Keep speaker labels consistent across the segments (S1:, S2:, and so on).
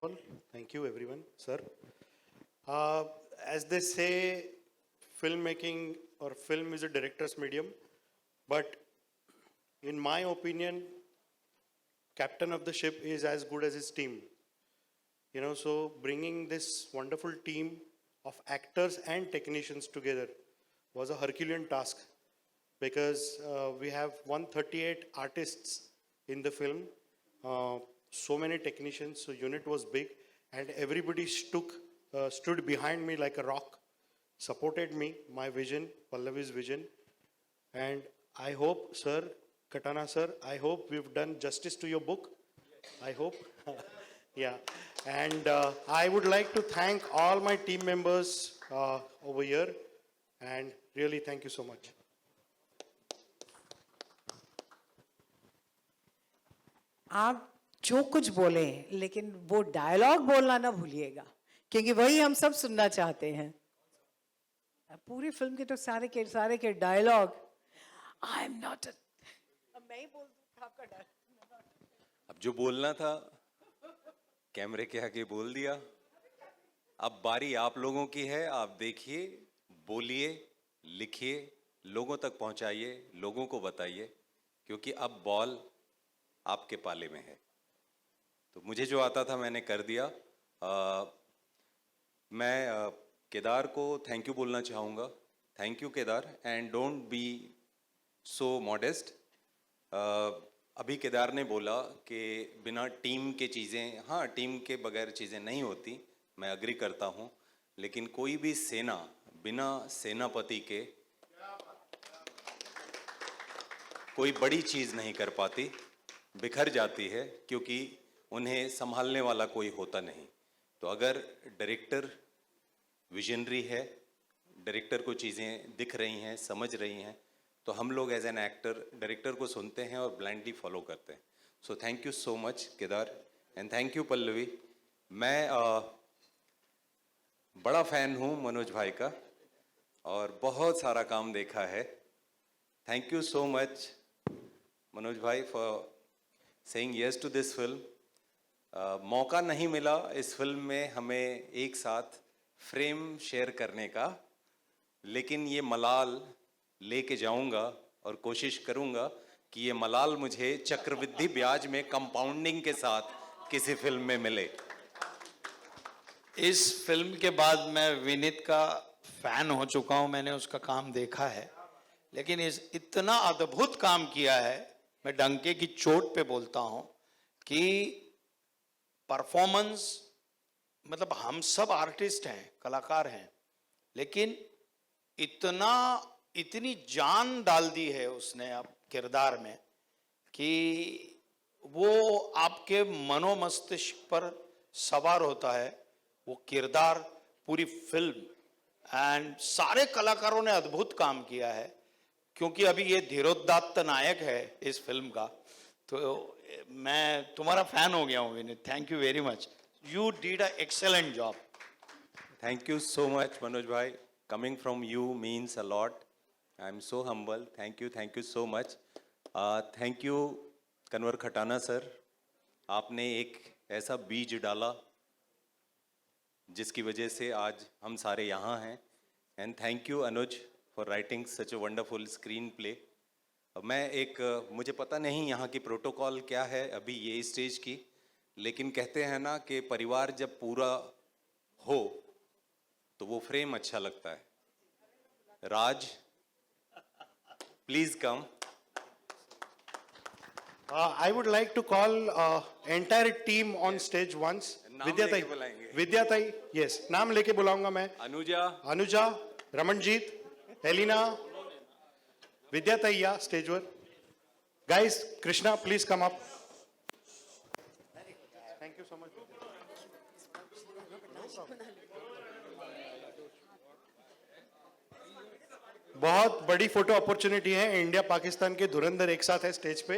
S1: Well, thank you, everyone, sir. Uh, as they say, filmmaking or film is a director's medium, but in my opinion, captain of the ship is as good as his team. So bringing this wonderful team of actors and technicians together was a Herculean task because we have 138 artists in the film, so many technicians, so unit was big, and everybody stood behind me like a rock, supported me, my vision, Pallavi's vision, and I hope, sir, Katana sir, I hope we've done justice to your book. I hope. Yeah. And I would like to thank all my team members over here. And really, thank you so much.
S2: आप जो कुछ बोले लेकिन वो dialogue बोलना ना भूलिएगा क्योंकि वही हम सब सुनना चाहते हैं. पूरी फिल्म के तो सारे के डायलॉग आई एम नॉट मैं ही बोल दूं आपका डायलॉग.
S3: अब जो बोलना था कैमरे के आगे बोल दिया. अब बारी आप लोगों की है. आप देखिए, बोलिए, लिखिए, लोगों तक पहुंचाइए, लोगों को बताइए, क्योंकि अब बॉल आपके पाले में है. तो मुझे जो आता था मैंने कर दिया. मैं केदार को थैंक यू बोलना चाहूँगा. Thank you Kedar, and don't be so modest. अभी केदार ने बोला कि बिना टीम के चीज़ें, हाँ टीम के बगैर चीज़ें नहीं होती, मैं अग्री करता हूँ, लेकिन कोई भी सेना बिना सेनापति के कोई बड़ी चीज़ नहीं कर पाती, बिखर जाती है, क्योंकि उन्हें संभालने वाला कोई होता नहीं. तो अगर डायरेक्टर विजनरी है, डायरेक्टर को चीज़ें दिख रही हैं, समझ रही हैं, तो हम लोग एज एन एक्टर डायरेक्टर को सुनते हैं और ब्लाइंडली फॉलो करते हैं. So thank you so much Kedar, and thank you Pallavi. मैं बड़ा फैन हूँ मनोज भाई का और बहुत सारा काम देखा है. Thank you so much Manoj भाई for saying yes to this film. मौका नहीं मिला इस फिल्म में हमें एक साथ फ्रेम शेयर करने का, लेकिन ये मलाल लेके जाऊंगा और कोशिश करूंगा कि ये मलाल मुझे चक्रवृद्धि ब्याज में कंपाउंडिंग के साथ किसी फिल्म में मिले.
S4: इस फिल्म के बाद मैं विनीत का फैन हो चुका हूं. मैंने उसका काम देखा है, लेकिन इतना अद्भुत काम किया है. मैं डंके की चोट पे बोलता हूं कि परफॉर्मेंस, मतलब हम सब आर्टिस्ट हैं, कलाकार हैं, लेकिन इतनी जान डाल दी है उसने अब किरदार में कि वो आपके मनोमस्तिष्क पर सवार होता है वो किरदार पूरी फिल्म. एंड सारे कलाकारों ने अद्भुत काम किया है, क्योंकि अभी ये धीरोदात्त नायक है इस फिल्म का. तो मैं तुम्हारा फैन हो गया हूँ Vineet. Thank you very much. You did a excellent job.
S3: Thank you so much Manoj भाई. Coming from you means a lot. I'm so humble. Thank you so much. Thank you Kanwar Khatana sir. आपने एक ऐसा बीज डाला जिसकी वजह से आज हम सारे यहाँ हैं. And thank you Anuj for writing such a wonderful screenplay. मैं मुझे पता नहीं यहाँ की प्रोटोकॉल क्या है अभी ये स्टेज की, लेकिन कहते हैं ना कि परिवार जब पूरा हो तो वो फ्रेम अच्छा लगता है. Raj, please come.
S1: I would like to call entire team on stage once.
S3: नाम लेके बुलाएंगे.
S1: विद्याताई, yes, नाम लेके बुलाऊंगा मैं.
S3: Anuja,
S1: Ramanjit, Elina, Vidyatai, stage one. Guys, Krishna, please come up. Thank you so much. बहुत बड़ी फोटो अपॉर्चुनिटी है. इंडिया पाकिस्तान के धुरंधर एक साथ है स्टेज पे.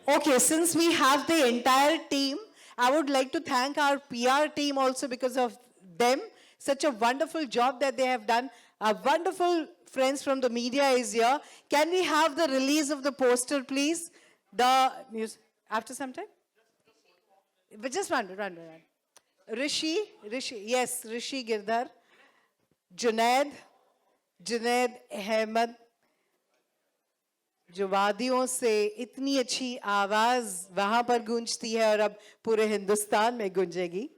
S2: Okay, since we have the entire team, I would like to thank our PR team also, because of them. Such a wonderful job that they have done. A wonderful friends from the media is here. Can we have the release of the poster, please? The news after some time. But just one. Rishi, yes, Rishi Girdhar, Junaid Ahmed, जो वादियों से इतनी अच्छी आवाज वहां पर गूंजती है और अब पूरे हिंदुस्तान में गूंजेगी.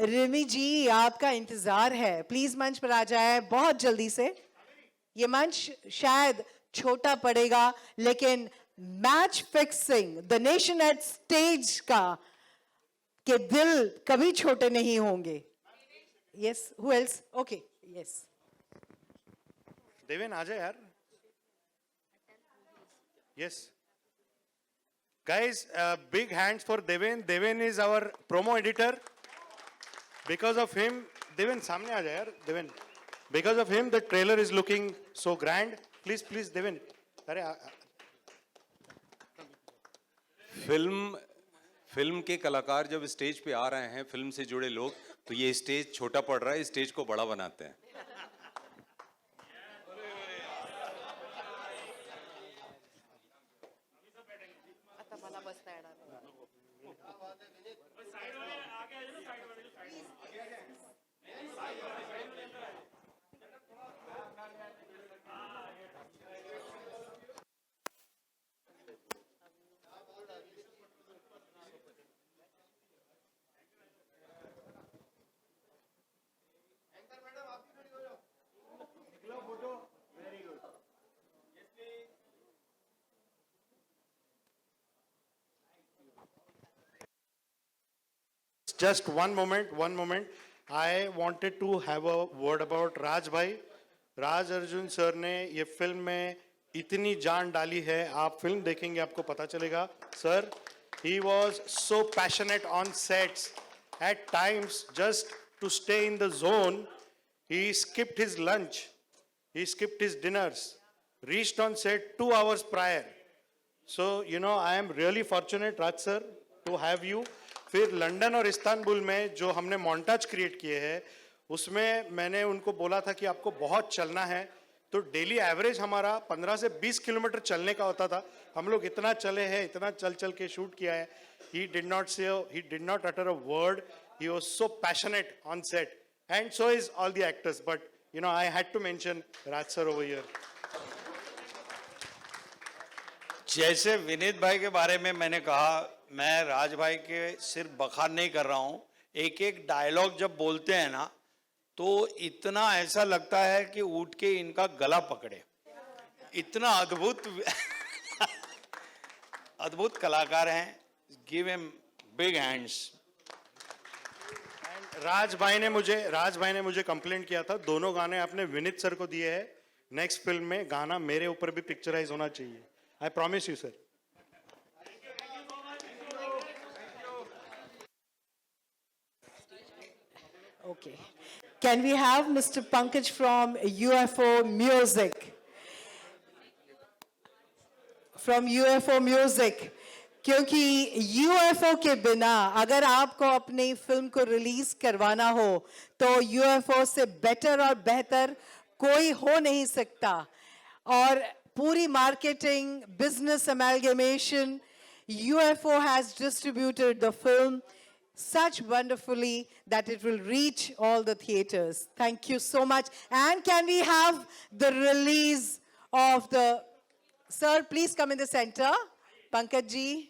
S2: रिमी जी, आपका इंतजार है, प्लीज मंच पर आ जाए बहुत जल्दी से. ये मंच शायद छोटा पड़ेगा, लेकिन match fixing the nation at stake का के दिल कभी छोटे नहीं होंगे. Yes, who else? Okay, yes.
S1: Deven आ जाए यार. Yes. Guys, big hands for Deven. Deven is our promo editor. Because of him, Deven, सामने आ जाए यार, Deven. Because of him, the trailer is looking so grand. Please, Deven. अरे
S3: film के कलाकार जब स्टेज पे आ रहे हैं, फिल्म से जुड़े लोग, तो ये स्टेज छोटा पड़ रहा है, स्टेज को बड़ा बनाते हैं.
S1: Just one moment. I wanted to have a word about Raj भाई. राज अर्जुन सर ने ये फिल्म में इतनी जान डाली है, आप फिल्म देखेंगे आपको पता चलेगा. Sir, he was so passionate on sets. At times, just to stay in the zone, he skipped his lunch, he skipped his dinners, reached on set 2 hours prior. So, I am really fortunate, Raj sir, to have you. फिर London और Istanbul में जो हमने montage create किए हैं, उसमें मैंने उनको बोला था कि आपको बहुत चलना है, तो डेली एवरेज हमारा 15 से 20 किलोमीटर चलने का होता था. हम लोग इतना चले हैं, इतना चल के शूट किया है. He did not utter a word. He was so passionate on set, and so is all the actors. But I had to mention Raj sir over here.
S4: जैसे विनीत भाई के बारे में मैंने कहा, मैं राज भाई के सिर्फ बखान नहीं कर रहा हूं. एक डायलॉग जब बोलते हैं ना, तो इतना ऐसा लगता है कि उठ के इनका गला पकड़े. इतना अद्भुत कलाकार हैं. Give him big hands.
S1: Raj भाई ने मुझे कंप्लेंट किया था, दोनों गाने आपने विनीत सर को दिए हैं, नेक्स्ट फिल्म में गाना मेरे ऊपर भी पिक्चराइज होना चाहिए. I promise you sir.
S2: Okay. Can we have Mr. Pankaj from UFO Music? From UFO Music. क्योंकि UFO के बिना अगर आपको अपनी फिल्म को रिलीज करवाना हो, तो UFO से बेटर और बेहतर कोई हो नहीं सकता. और पूरी marketing, business amalgamation, UFO has distributed the film such wonderfully that it will reach all the theaters. Thank you so much. And can we have the release of the... Sir, please come in the center. Pankaj ji.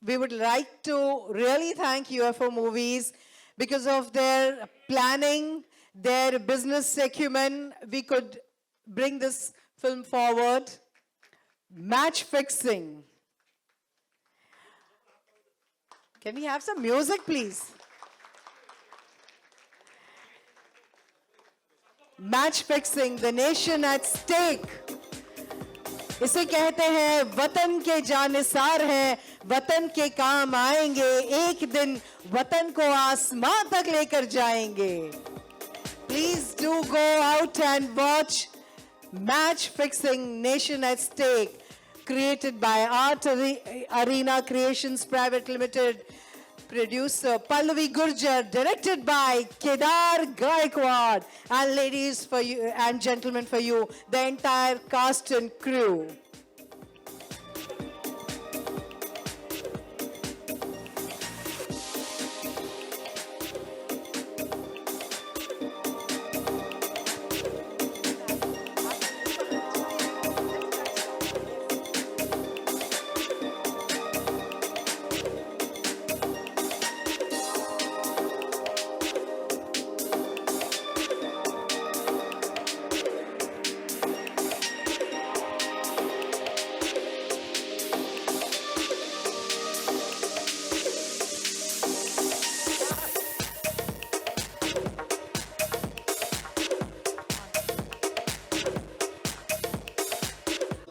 S2: We would like to really thank UFO Movies because of their planning, their business acumen. We could bring this film forward. Match fixing. Can we have some music, please? Match fixing, the nation at stake. इसे कहते हैं वतन के जानिसार हैं, वतन के काम आएंगे, एक दिन वतन को आसमां तक लेकर जाएंगे. Please do go out and watch Match Fixing, Nation at Stake. created by Arena Creations Private Limited. Producer Pallavi Gurjar, directed by Kedar Gaikwad. And ladies for you and gentlemen for you, the entire cast and crew.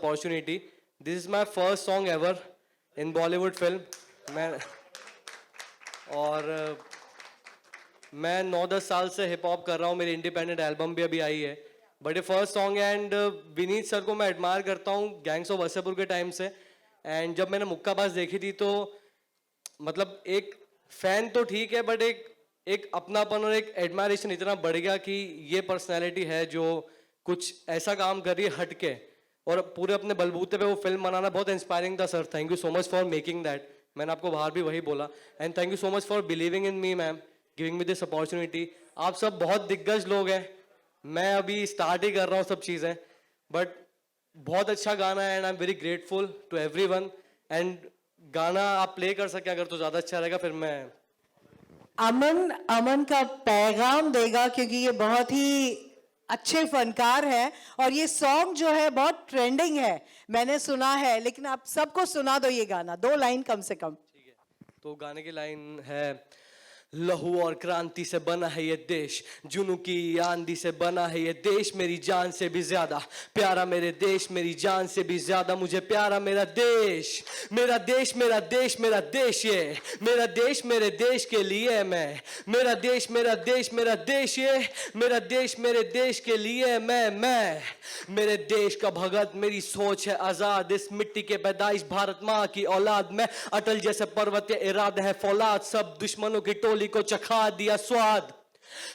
S5: Opportunity. This is my first song ever in Bollywood film. मैं 9-10 साल से hip hop कर रहा हूँ. मेरी independent album भी अभी आई है. बट ये फर्स्ट सॉन्ग है एंड विनीत सर को मैं एडमायर करता हूँ गैंग्स ऑफ वसेपुर के टाइम से. एंड जब मैंने मुक्काबाज देखी थी तो मतलब एक फैन तो ठीक है बट एक अपनापन और एक एडमायरेशन इतना बढ़ गया कि ये पर्सनैलिटी है जो कुछ ऐसा काम कर रही है हटके और पूरे अपने बलबूते पे वो फिल्म बनाना बहुत इंस्पायरिंग था sir. Thank you so much for making that. मैंने आपको बाहर भी वही बोला. And thank you so much for believing in me ma'am, giving me this opportunity. आप सब बहुत दिग्गज लोग हैं, मैं अभी स्टार्ट ही कर रहा हूँ सब चीज़ें. बट बहुत अच्छा गाना है and I am very grateful to everyone. And गाना आप प्ले कर सकें अगर तो ज़्यादा अच्छा रहेगा. फिर मैं
S2: अमन का पैगाम देगा क्योंकि ये बहुत ही अच्छे फनकार हैं और ये सॉन्ग जो है बहुत ट्रेंडिंग है, मैंने सुना है. लेकिन आप सबको सुना दो ये गाना, 2 लाइन कम से कम.
S5: ठीक है. तो गाने की लाइन है, लहू और क्रांति से बना है ये देश, जुनू की आंधी से बना है ये देश, मेरी जान से भी ज्यादा प्यारा मेरे देश, मेरी जान से भी ज्यादा मुझे प्यारा मेरा देश. मेरा देश मेरा देश मेरा देश, ये मेरा देश मेरे देश के लिए मैं, मेरा देश मेरा देश मेरा देश, ये मेरा देश मेरे देश के लिए मैं मेरे देश का भगत, मेरी सोच है आजाद, इस मिट्टी के पैदाइश भारत माँ की औलाद. मैं अटल जैसे पर्वत ये इरादा है फौलाद, सब दुश्मनों की टोली को चखा दिया स्वाद.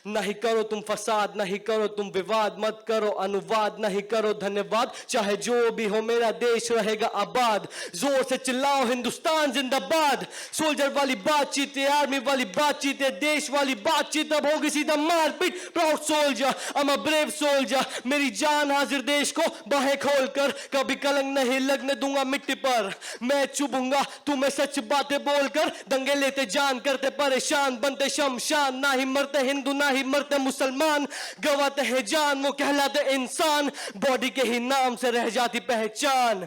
S5: नहीं करो तुम फसाद, नहीं करो तुम विवाद, मत करो अनुवाद, नहीं करो धन्यवाद, चाहे जो भी हो मेरा देश रहेगा आबाद. जोर से चिल्लाओ हिंदुस्तान जिंदाबाद. सोल्जर वाली बातचीत है, आर्मी वाली बातचीत है, देश वाली बातचीत अब होगी सीधा मारपीट. Proud soldier, I am a brave soldier, मेरी जान हाजिर देश को बाहें खोलकर, कभी कलंक नहीं लगने दूंगा मिट्टी पर. मैं चुभूंगा तुम्हें सच बातें बोलकर, दंगे लेते जान करते परेशान, बनते शमशान, ना ही मरते हिंदू ना ही मरते मुसलमान, गवाते हैं जान वो कहलाते इंसान, बॉडी के ही नाम से रह जाती पहचान.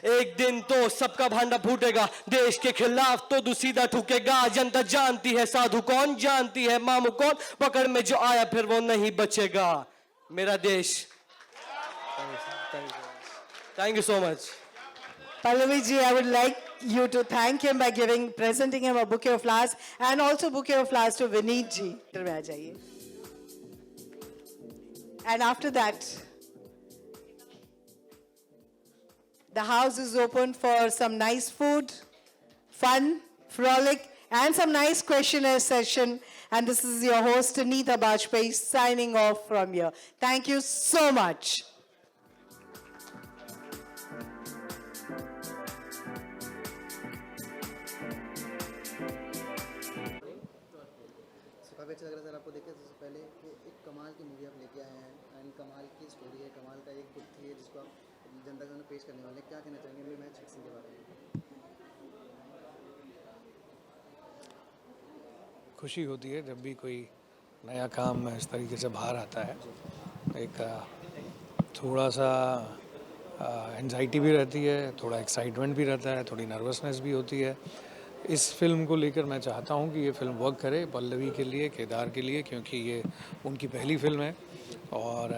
S5: एक दिन तो सबका भांडा फूटेगा, देश के खिलाफ तो सीधा ठुकेगा. जनता जानती है साधु कौन, जानती है मामू कौन, पकड़ में जो आया फिर वो नहीं बचेगा. मेरा देश. Thank you so much.
S2: Pallavi ji, I would like you to thank him by presenting him a bouquet of flowers and also bouquet of flowers to Vineet ji. में आ जाइए. And after that, the house is open for some nice food, fun, frolic, and some nice questionnaire session. And this is your host, Anita Bajpayee, signing off from here. Thank you so much.
S6: काफ़ी अच्छा लग रहा है sir आपको देख के. सबसे पहले कि एक कमाल की मूवी आप लेके आए हैं एंड कमाल की स्टोरी है, कमाल का एक बुक थी जिसको आप जनता के सामने पेश करने वाले हैं. क्या कहना चाहेंगे अभी मैच फिक्सिंग के बारे में?
S7: खुशी होती है जब भी कोई नया काम इस तरीके से बाहर आता है. एक थोड़ा सा एंजाइटी भी रहती है, थोड़ा एक्साइटमेंट भी रहता है, थोड़ी नर्वसनेस भी होती है. इस फिल्म को लेकर मैं चाहता हूँ कि ये फिल्म वर्क करे पल्लवी के लिए, केदार के लिए, क्योंकि ये उनकी पहली फिल्म है और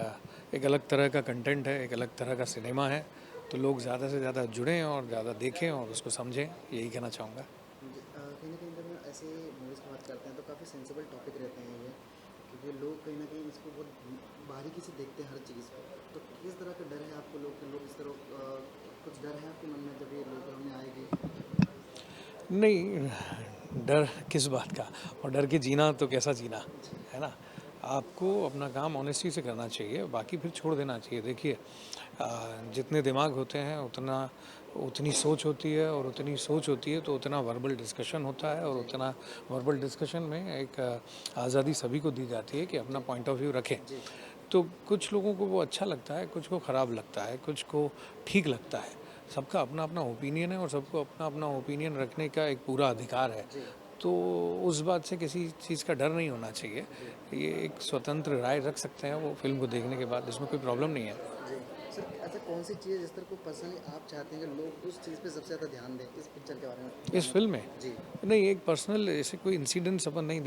S7: एक अलग तरह का कंटेंट है, एक अलग तरह का सिनेमा है. तो लोग ज़्यादा से ज़्यादा जुड़ें और ज़्यादा देखें और उसको समझें, यही कहना चाहूँगा.
S6: कहीं ना कहीं जब हम ऐसे मूवीज़ की बात करते हैं तो काफ़ी सेंसिबल टॉपिक रहते हैं ये, क्योंकि लोग कहीं ना कहीं इसको बहुत बारीकी से देखते हैं हर चीज़ को, तो किस तरह का डर है आपको, लोग इस तरह कुछ डर है आपके मन में जब ये लोग सामने आएगी?
S7: नहीं, डर किस बात का, और डर के जीना तो कैसा जीना, है ना। आपको अपना काम ऑनेस्टी से करना चाहिए, बाकी फिर छोड़ देना चाहिए। देखिए जितने दिमाग होते हैं उतनी सोच होती है, और उतनी सोच होती है तो उतना वर्बल डिस्कशन होता है, और उतना वर्बल डिस्कशन में एक आज़ादी सभी को दी जाती है कि अपना पॉइंट ऑफ व्यू रखें। तो कुछ लोगों को वो अच्छा लगता है, कुछ को ख़राब लगता है, कुछ को ठीक लगता है। सबका अपना अपना ओपिनियन है, और सबको अपना अपना ओपिनियन रखने का एक पूरा अधिकार है। तो उस बात से किसी चीज़ का डर नहीं होना चाहिए। ये एक स्वतंत्र राय रख सकते हैं वो फिल्म को देखने के बाद, इसमें कोई प्रॉब्लम नहीं है।
S6: जी सर, ऐसा कौन सी चीज़ है जिस तरह को पर्सनली आप चाहते हैं कि लोग उस चीज़ पे सबसे ज़्यादा ध्यान दें इस पिक्चर के बारे में?
S7: इस फिल्म में
S6: जी
S7: नहीं, एक पर्सनल ऐसे कोई इंसिडेंट्स अपन नहीं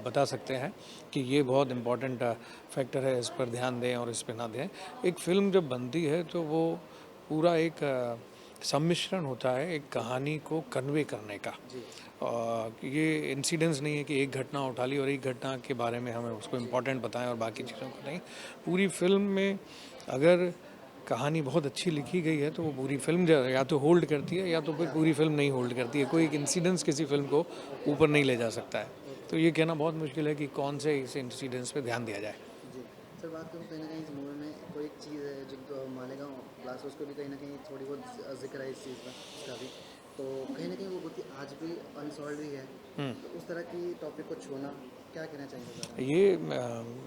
S7: बता सकते हैं कि ये बहुत इम्पोर्टेंट फैक्टर है, इस पर ध्यान दें और इस पर ना दें। एक फ़िल्म जब बनती है तो वो पूरा एक सम्मिश्रण होता है एक कहानी को कन्वे करने का। ये इंसिडेंट्स नहीं है कि एक घटना उठा ली और एक घटना के बारे में हमें उसको इम्पोर्टेंट बताएं और बाकी चीज़ों को नहीं। पूरी फिल्म में अगर कहानी बहुत अच्छी लिखी गई है तो वो पूरी फिल्म या तो होल्ड करती है, या तो फिर पूरी फिल्म नहीं होल्ड करती है। कोई एक इंसिडेंस किसी फिल्म को ऊपर नहीं ले जा सकता है। तो ये कहना बहुत मुश्किल है कि कौन से इस इंसिडेंस पे ध्यान दिया जाए।
S6: जी सर, बात करूँ कहीं ना कहीं इस मूवी में कोई एक चीज़ है जो मालेगांव ब्लास्ट, उसको भी कहीं ना कहीं थोड़ी बहुत जिक्र है इस चीज़ का, उसका भी तो कहीं ना कहीं वो बहुत ही आज भी अनसॉल्व ही है। तो उस तरह की टॉपिक को छूना, क्या कहना चाहेंगे सर?
S7: ये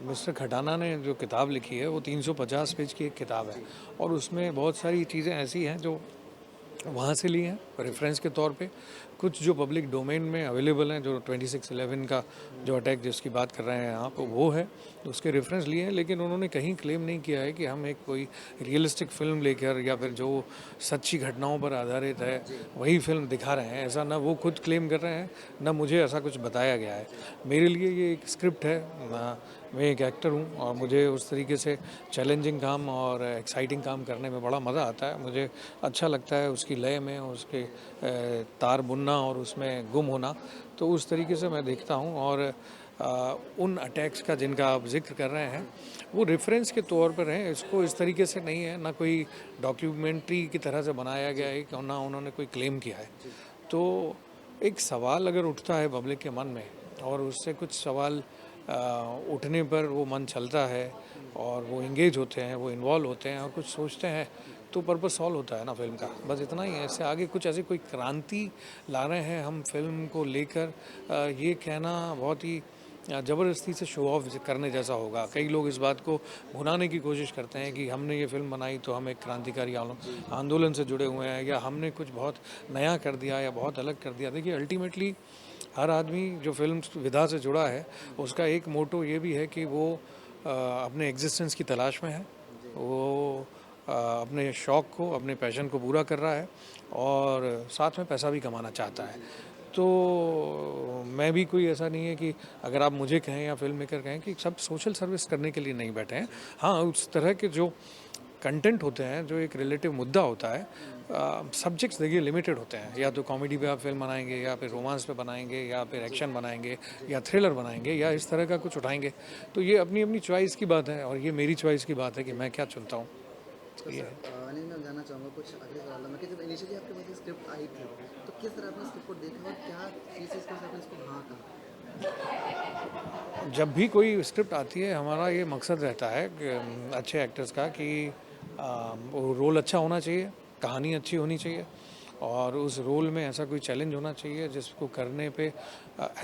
S7: मिस्टर खटाना ने जो किताब लिखी है वो 350 पेज की एक किताब है, और उसमें बहुत सारी चीज़ें ऐसी हैं जो वहाँ से ली हैं रेफरेंस के तौर पे। कुछ जो पब्लिक डोमेन में अवेलेबल हैं, जो 26/11 का जो अटैक जिसकी बात कर रहे हैं आप, वो है, उसके रेफरेंस लिए हैं। लेकिन उन्होंने कहीं क्लेम नहीं किया है कि हम एक कोई रियलिस्टिक फिल्म लेकर या फिर जो सच्ची घटनाओं पर आधारित है वही फिल्म दिखा रहे हैं। ऐसा ना वो खुद क्लेम कर रहे हैं, ना मुझे ऐसा कुछ बताया गया है। मेरे लिए ये एक स्क्रिप्ट है, मैं एक एक्टर हूँ और मुझे उस तरीके से चैलेंजिंग काम और एक्साइटिंग काम करने में बड़ा मज़ा आता है। मुझे अच्छा लगता है उसकी लय में उसके तार बुनना और उसमें गुम होना, तो उस तरीके से मैं देखता हूँ। और उन अटैक्स का जिनका आप जिक्र कर रहे हैं वो रेफरेंस के तौर पर हैं, इसको इस तरीके से नहीं है, ना कोई डॉक्यूमेंट्री की तरह से बनाया गया है कि ना उन्होंने कोई क्लेम किया है। तो एक सवाल अगर उठता है पब्लिक के मन में और उससे कुछ सवाल उठने पर वो मन चलता है और वो इंगेज होते हैं, वो इन्वॉल्व होते हैं और कुछ सोचते हैं, तो पर्पस सॉल्व होता है ना फिल्म का। बस इतना ही है, इससे आगे कुछ ऐसी कोई क्रांति ला रहे हैं हम फिल्म को लेकर, ये कहना बहुत ही ज़बरदस्ती से शो ऑफ करने जैसा होगा। कई लोग इस बात को भुनाने की कोशिश करते हैं कि हमने ये फिल्म बनाई तो हम एक क्रांतिकारी आंदोलन से जुड़े हुए हैं, या हमने कुछ बहुत नया कर दिया या बहुत अलग कर दिया। देखिए अल्टीमेटली हर आदमी जो फिल्म विधा से जुड़ा है उसका एक मोटो ये भी है कि वो अपने एग्जिस्टेंस की तलाश में है, वो अपने शौक़ को, अपने पैशन को पूरा कर रहा है और साथ में पैसा भी कमाना चाहता है। तो मैं भी कोई ऐसा नहीं है कि अगर आप मुझे कहें या फिल्म मेकर कहें कि सब सोशल सर्विस करने के लिए नहीं बैठे हैं। हाँ, उस तरह के जो कंटेंट होते हैं, जो एक रिलेटिव मुद्दा होता है, सब्जेक्ट्स देखिए लिमिटेड होते हैं। या तो कॉमेडी पे आप फिल्म बनाएंगे, या फिर रोमांस पे बनाएंगे, या फिर एक्शन बनाएंगे, या थ्रिलर बनाएंगे, या इस तरह का कुछ उठाएंगे। तो ये अपनी अपनी चॉइस की बात है और ये मेरी चॉइस की बात है कि मैं क्या चुनता हूँ।
S6: तो सर अनिल, मैं जानना चाहूँगा कुछ अगले सवाल में कि जब इनिशियली आपके पास स्क्रिप्ट आई थी तो किस तरह आपने स्क्रिप्ट को देखा और क्या चीज़ के आपने इसको हाँ कहा?
S7: जब भी कोई स्क्रिप्ट आती है हमारा ये मकसद रहता है कि अच्छे एक्टर्स का कि वो रोल अच्छा होना चाहिए, कहानी अच्छी होनी चाहिए और उस रोल में ऐसा कोई चैलेंज होना चाहिए जिसको करने पे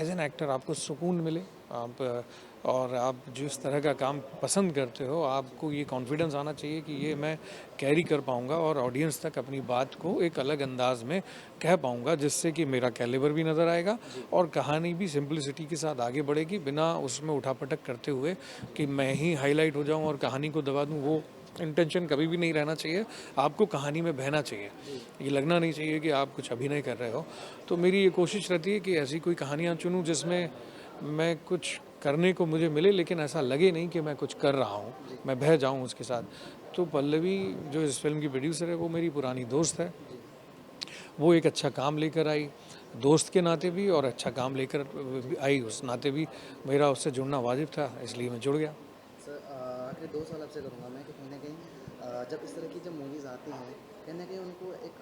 S7: एज एन एक्टर आपको सुकून मिले, आप और आप जिस तरह का काम पसंद करते हो आपको ये कॉन्फिडेंस आना चाहिए कि ये मैं कैरी कर पाऊँगा और ऑडियंस तक अपनी बात को एक अलग अंदाज में कह पाऊँगा, जिससे कि मेरा कैलिबर भी नज़र आएगा और कहानी भी सिंपलिसिटी के साथ आगे बढ़ेगी, बिना उसमें उठापटक करते हुए कि मैं ही हाईलाइट हो जाऊँ और कहानी को दबा दूँ। वो इंटेंशन कभी भी नहीं रहना चाहिए। आपको कहानी में बहना चाहिए, ये लगना नहीं चाहिए कि आप कुछ अभिनय कर रहे हो। तो मेरी ये कोशिश रहती है कि ऐसी कोई कहानियाँ चुनूँ जिसमें मैं कुछ करने को मुझे मिले लेकिन ऐसा लगे नहीं कि मैं कुछ कर रहा हूँ, मैं बह जाऊँ उसके साथ। तो पल्लवी जो इस फिल्म की प्रोड्यूसर है वो मेरी पुरानी दोस्त है वो एक अच्छा काम लेकर आई, दोस्त के नाते भी और अच्छा काम लेकर आई उस नाते भी मेरा उससे जुड़ना वाजिब था, इसलिए मैं जुड़ गया।
S6: सर आखिरी 2 सवाल आपसे करूँगा मैं कि कहीं ना कहीं जब इस तरह की जब मूवीज़ आती हैं कहीं ना कहीं उनको एक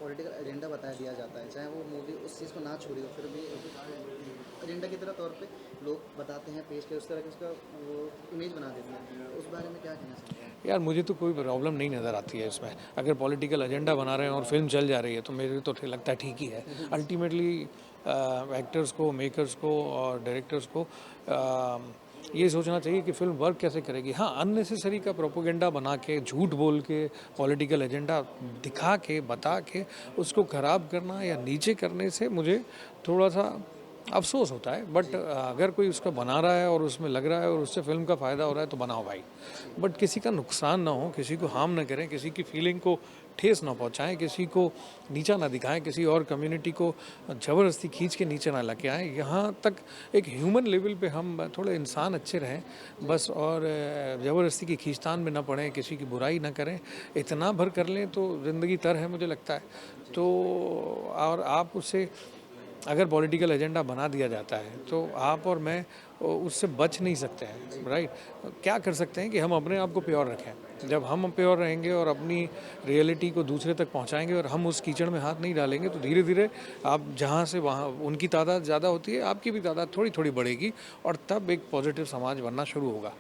S6: पॉलिटिकल एजेंडा बता दिया जाता है, चाहे वो मूवी उस चीज़ को ना छोड़ी हो फिर भी एजेंडा की तरह तौर पे लोग बताते हैं, पेश कर उस तरह का उसका वो इमेज बना देते हैं, तो उस बारे में क्या कहना चाहते हैं?
S7: यार मुझे तो कोई प्रॉब्लम नहीं नज़र आती है इसमें। अगर पॉलिटिकल एजेंडा बना रहे हैं और फिल्म चल जा रही है तो मेरे तो लगता है ठीक ही है। अल्टीमेटली एक्टर्स को, मेकर्स को और डायरेक्टर्स को ये सोचना चाहिए कि फिल्म वर्क कैसे करेगी। हाँ, अननेसेसरी का प्रोपोगेंडा बना के, झूठ बोल के, पॉलिटिकल एजेंडा दिखा के, बता के उसको ख़राब करना या नीचे करने से मुझे थोड़ा सा अफसोस होता है। बट अगर कोई उसका बना रहा है और उसमें लग रहा है और उससे फिल्म का फ़ायदा हो रहा है तो बनाओ भाई, बट किसी का नुकसान ना हो, किसी को हार्म ना करें, किसी की फीलिंग को ठेस ना पहुंचाएं, किसी को नीचा ना दिखाएं, किसी और कम्युनिटी को ज़बरदस्ती खींच के नीचे ना लेके आएँ। यहाँ तक एक ह्यूमन लेवल पे हम थोड़े इंसान अच्छे रहें बस, और ज़बरदस्ती की खींचतान में ना पड़ें, किसी की बुराई ना करें, इतना भर कर लें तो ज़िंदगी तर है मुझे लगता है। तो और आप उससे अगर पॉलिटिकल एजेंडा बना दिया जाता है तो आप और मैं उससे बच नहीं सकते हैं, राइट। क्या कर सकते हैं कि हम अपने आप को प्योर रखें। जब हम प्योर रहेंगे और अपनी रियलिटी को दूसरे तक पहुंचाएंगे और हम उस कीचड़ में हाथ नहीं डालेंगे तो धीरे धीरे आप जहां से वहां उनकी तादाद ज़्यादा होती है, आपकी भी तादाद थोड़ी थोड़ी बढ़ेगी और तब एक पॉजिटिव समाज बनना शुरू होगा।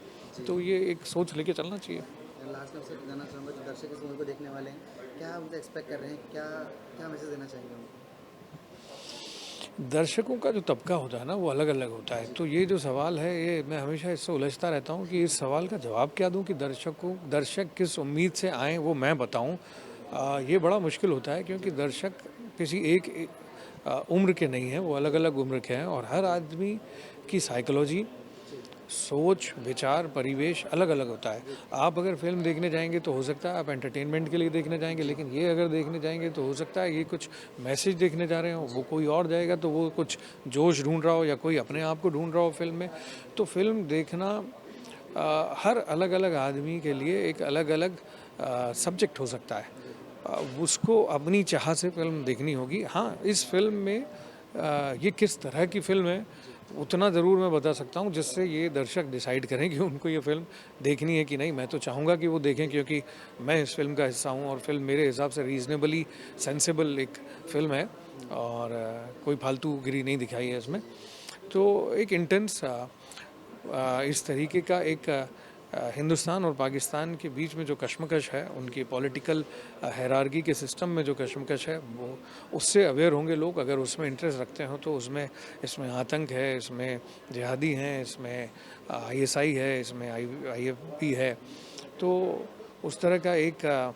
S7: तो ये एक सोच लेके चलना चाहिए।
S6: लास्ट में आपसे जानना चाहूँगा जो दर्शक इस मूवी को देखने वाले हैं, क्या उनसे एक्सपेक्ट कर रहे हैं, क्या क्या मैसेज देना चाहेंगे उनको?
S7: दर्शकों का जो तबका होता है ना वो अलग अलग होता है। तो ये जो सवाल है ये मैं हमेशा इससे उलझता रहता हूँ कि इस सवाल का जवाब क्या दूँ कि दर्शक किस उम्मीद से आएँ वो मैं बताऊँ। ये बड़ा मुश्किल होता है क्योंकि दर्शक किसी एक उम्र के नहीं हैं, वो अलग अलग उम्र के हैं और हर आदमी की साइकोलॉजी, सोच, विचार, परिवेश अलग अलग होता है। आप अगर फिल्म देखने जाएंगे तो हो सकता है आप एंटरटेनमेंट के लिए देखने जाएंगे, लेकिन ये अगर देखने जाएंगे तो हो सकता है ये कुछ मैसेज देखने जा रहे हो, वो कोई और जाएगा तो वो कुछ जोश ढूंढ रहा हो या कोई अपने आप को ढूंढ रहा हो फिल्म में। तो फिल्म देखना हर अलग अलग आदमी के लिए एक अलग अलग सब्जेक्ट हो सकता है। उसको अपनी चाह से फिल्म देखनी होगी। हाँ, इस फिल्म में ये किस तरह की फिल्म है उतना ज़रूर मैं बता सकता हूँ जिससे ये दर्शक डिसाइड करें कि उनको ये फ़िल्म देखनी है कि नहीं। मैं तो चाहूँगा कि वो देखें क्योंकि मैं इस फिल्म का हिस्सा हूँ और फिल्म मेरे हिसाब से रीज़नेबली सेंसिबल एक फ़िल्म है और कोई फालतूगिरी नहीं दिखाई है इसमें। तो एक इंटेंस इस तरीके का एक हिंदुस्तान और पाकिस्तान के बीच में जो कशमकश है, उनकी पॉलिटिकल हायरार्की के सिस्टम में जो कशमकश है वो उससे अवेयर होंगे लोग। अगर उसमें इंटरेस्ट रखते हो तो इसमें आतंक है, इसमें जिहादी हैं, इसमें ISI है, इसमें IFP है। तो उस तरह का एक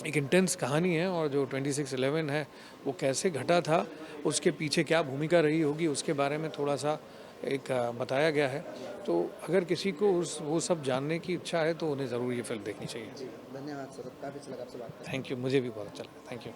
S7: इंटेंस कहानी है और जो 26/11 है वो कैसे घटा था, उसके पीछे क्या भूमिका रही होगी, उसके बारे में थोड़ा सा एक बताया गया है। तो अगर किसी को वो सब जानने की इच्छा है तो उन्हें ज़रूर ये फिल्म देखनी चाहिए।
S6: धन्यवाद सर, काफ़ी अच्छा लगा आपसे बात करके।
S7: थैंक यू, मुझे भी बहुत अच्छा लगा। Thank you.